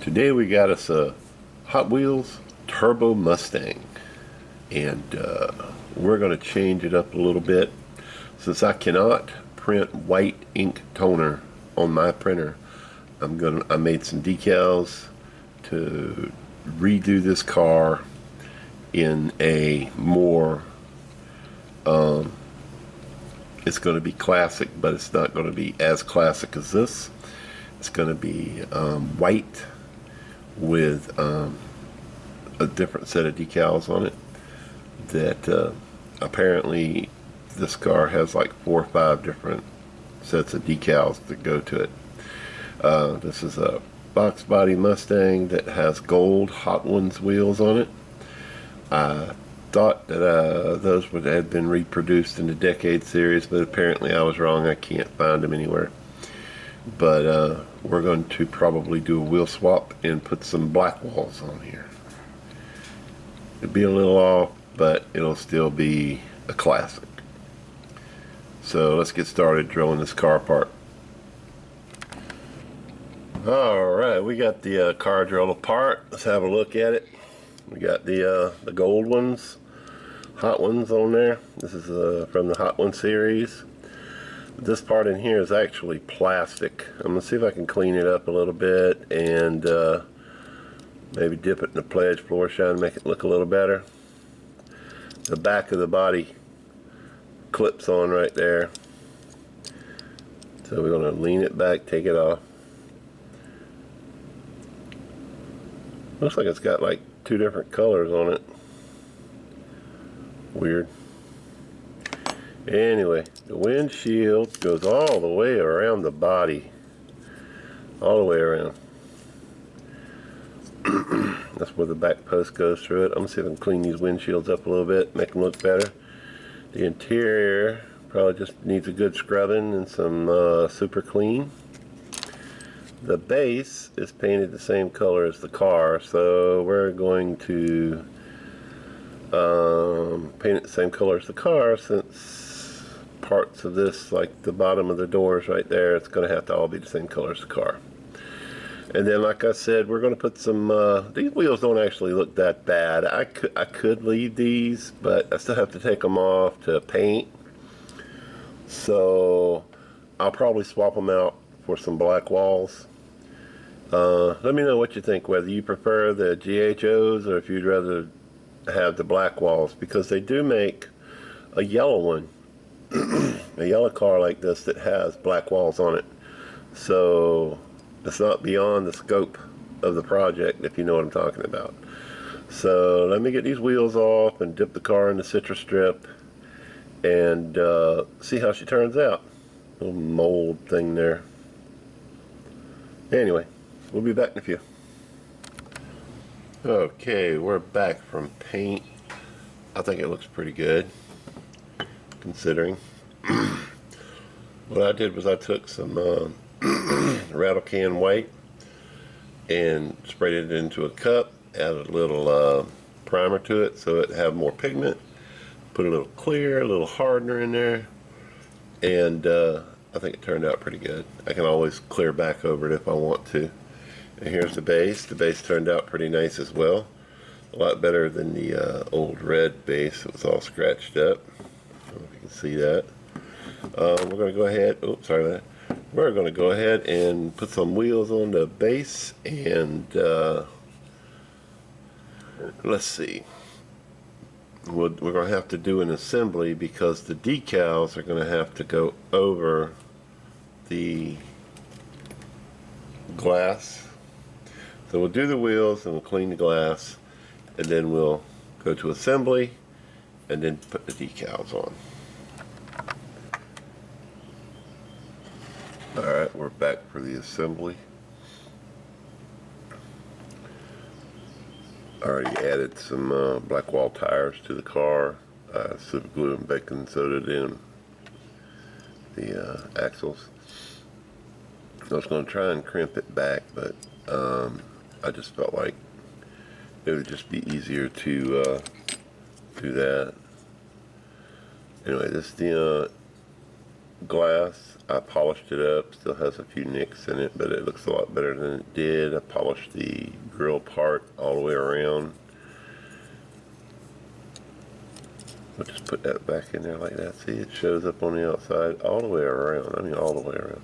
Today we got us a Hot Wheels Turbo Mustang, and we're going to change it up a little bit. Since I cannot print white ink toner on my printer, I made some decals to redo this car in a more it's going to be classic, but it's not going to be as classic as this. It's going to be white with a different set of decals on it. That apparently this car has like 4 or 5 different sets of decals that go to it. This is a box body Mustang that has gold HotWheels wheels on it. I thought that those would have been reproduced in the Decade series, but apparently I was wrong. I can't find them anywhere. But we're going to probably do a wheel swap and put some black walls on here. It'll be a little off, but it'll still be a classic. So let's get started drilling this car apart. Alright, we got the car drilled apart. Let's have a look at it. We got the gold ones, hot ones on there. This is from the Hot One series. This part in here is actually plastic. I'm going to see if I can clean it up a little bit and maybe dip it in the pledge floor shine to make it look a little better. The back of the body clips on right there. So we're going to lean it back, take it off. Looks like it's got like 2 different colors on it. Weird. Anyway, the windshield goes all the way around the body. All the way around. That's where the back post goes through it. I'm going to see if I can clean these windshields up a little bit, make them look better. The interior probably just needs a good scrubbing and some super clean. The base is painted the same color as the car, so we're going to paint it the same color as the car, since parts of this, like the bottom of the doors right there, it's going to have to all be the same color as the car. And then, like I said, we're going to put some these wheels don't actually look that bad. I could leave these, but I still have to take them off to paint, so I'll probably swap them out for some black walls. Let me know what you think, whether you prefer the GHOs or if you'd rather have the black walls, because they do make a yellow one, a yellow car like this that has black walls on it. So it's not beyond the scope of the project, if you know what I'm talking about. So let me get these wheels off and dip the car in the citrus strip and see how she turns out. Little mold thing there. Anyway, we'll be back in a few. Okay, we're back from paint. I think it looks pretty good, considering. What I did was I took some rattle can white and sprayed it into a cup, added a little primer to it so it have more pigment, put a little clear, a little hardener in there, and I think it turned out pretty good. I can always clear back over it if I want to. And here's the base. The base turned out pretty nice as well. A lot better than the old red base. It was all scratched up. I don't know if you can see that. We're going to go ahead. Oops, sorry about that. We're going to go ahead and put some wheels on the base, and let's see. We're going to have to do an assembly because the decals are going to have to go over the glass. So we'll do the wheels and we'll clean the glass, and then we'll go to assembly and then put the decals on. Alright, we're back for the assembly. I already added some black wall tires to the car. Super glue and baking soda in the axles. I was going to try and crimp it back, but I just felt like it would just be easier to do that. Anyway, this is the glass. I polished it up. Still has a few nicks in it, but it looks a lot better than it did. I polished the grill part all the way around. I'll just put that back in there like that. See, it shows up on the outside all the way around. I mean, all the way around.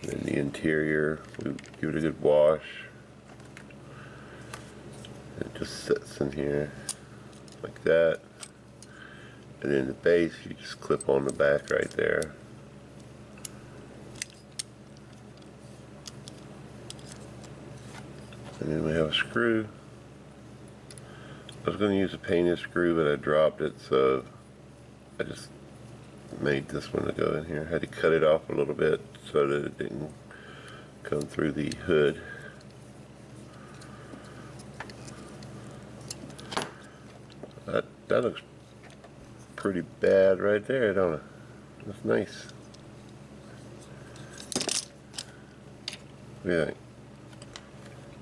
And then the interior, we give it a good wash. It just sits in here like that. And then the base, you just clip on the back right there. And then we have a screw. I was going to use a painted screw, but I dropped it, so I just made this one to go in here. I had to cut it off a little bit so that it didn't come through the hood. That looks pretty bad right there, don't it? That's nice. What do you think?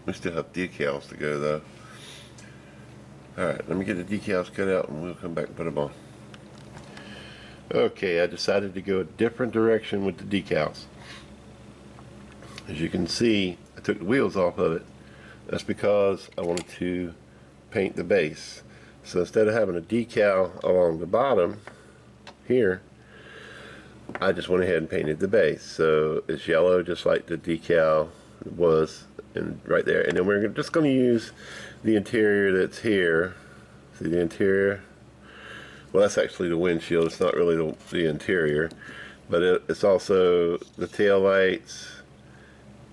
We still have decals to go though. Alright, let me get the decals cut out and we'll come back and put them on. Okay, I decided to go a different direction with the decals. As you can see, I took the wheels off of it. That's because I wanted to paint the base. So instead of having a decal along the bottom here, I just went ahead and painted the base. So it's yellow just like the decal was and right there. And then we're just going to use the interior that's here. See the interior? Well, that's actually the windshield. It's not really the interior, but it's also the tail lights,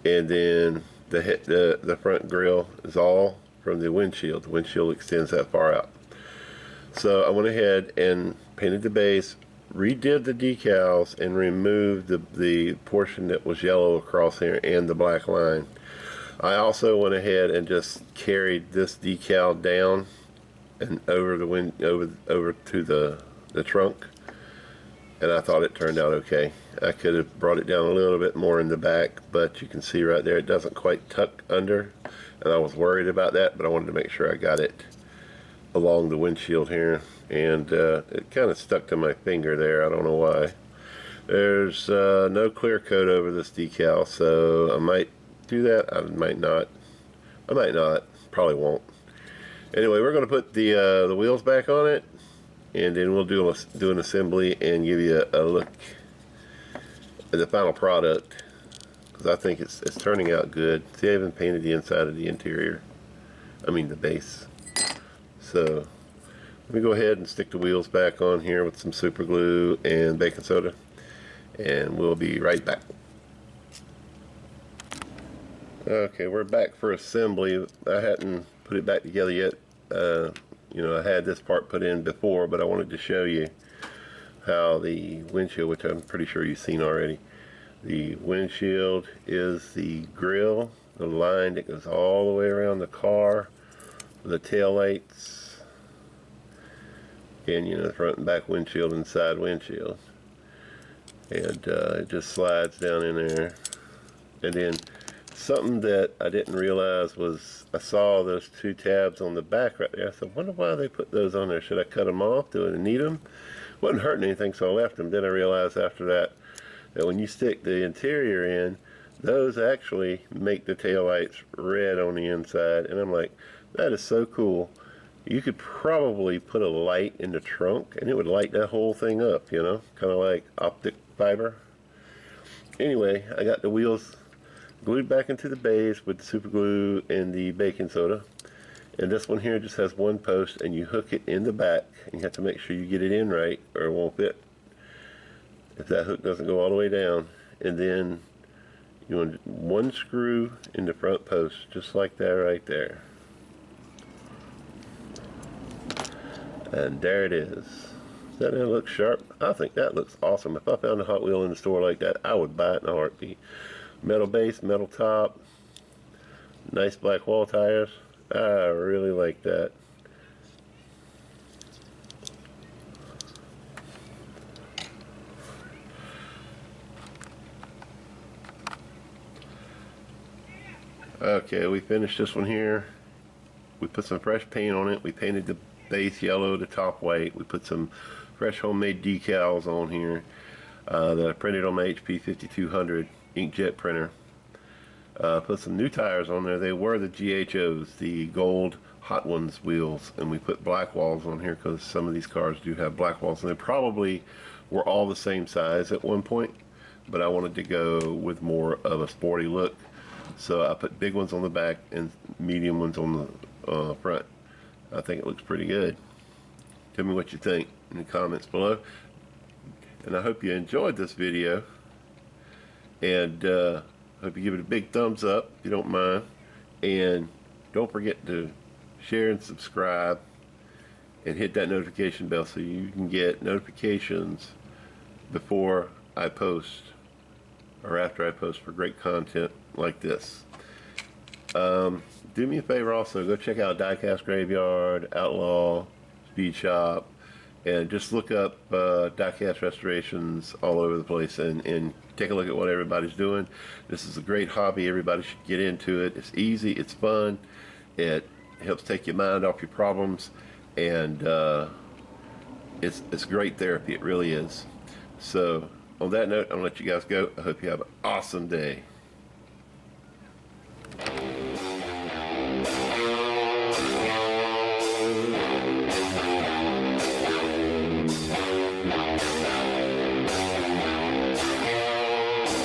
and then the front grille is all from the windshield. The windshield extends that far out. So I went ahead and painted the base, redid the decals, and removed the portion that was yellow across here and the black line. I also went ahead and just carried this decal down and over to the trunk, and I thought it turned out okay. I could have brought it down a little bit more in the back, but you can see right there it doesn't quite tuck under, and I was worried about that, but I wanted to make sure I got it along the windshield here, and it kind of stuck to my finger there. I don't know why. There's no clear coat over this decal, so I might do that. I might not. Probably won't. Anyway, we're going to put the wheels back on it, and then we'll do an assembly and give you a look at the final product, because I think it's turning out good. See, I even painted the inside of the interior. I mean the base. So let me go ahead and stick the wheels back on here with some super glue and baking soda, and we'll be right back. Okay, we're back for assembly. I hadn't put it back together yet. You know, I had this part put in before, but I wanted to show you how the windshield, which I'm pretty sure you've seen already. The windshield is the grill, the line that goes all the way around the car, the tail lights, and you know, the front and back windshield and side windshield. And it just slides down in there. And then something that I didn't realize was, I saw those two tabs on the back right there. I said, wonder why they put those on there. Should I cut them off? Do I need them? Wasn't hurting anything, so I left them. Then I realized after that when you stick the interior in, those actually make the taillights red on the inside. And I'm like, that is so cool. You could probably put a light in the trunk and it would light that whole thing up, you know, kind of like optic fiber. Anyway, I got the wheels glued back into the base with the super glue and the baking soda, and this one here just has one post, and you hook it in the back, and you have to make sure you get it in right or it won't fit if that hook doesn't go all the way down. And then you want one screw in the front post, just like that right there, and there it is. Does that look sharp? I think that looks awesome. If I found a Hot Wheel in the store like that, I would buy it in a heartbeat. Metal base, metal top, nice black wall tires. I really like that. Okay, we finished this one here. We put some fresh paint on it. We painted the base yellow, the top white. We put some fresh homemade decals on here. that I printed on my HP 5200 inkjet printer. Put some new tires on there. They were the GHOs, the gold HotWheels wheels, and we put black walls on here because some of these cars do have black walls, and they probably were all the same size at one point, but I wanted to go with more of a sporty look, so I put big ones on the back and medium ones on the front. I think it looks pretty good. Tell me what you think in the comments below, and I hope you enjoyed this video, and hope you give it a big thumbs up if you don't mind, and don't forget to share and subscribe and hit that notification bell so you can get notifications before I post or after I post for great content like this. Do me a favor also, go check out Diecast Graveyard, Outlaw, Speed Shop, and just look up diecast restorations all over the place and take a look at what everybody's doing. This is a great hobby. Everybody should get into it. It's easy, it's fun, it helps take your mind off your problems, and it's great therapy. It really is. So on that note, I'm gonna let you guys go. I hope you have an awesome day.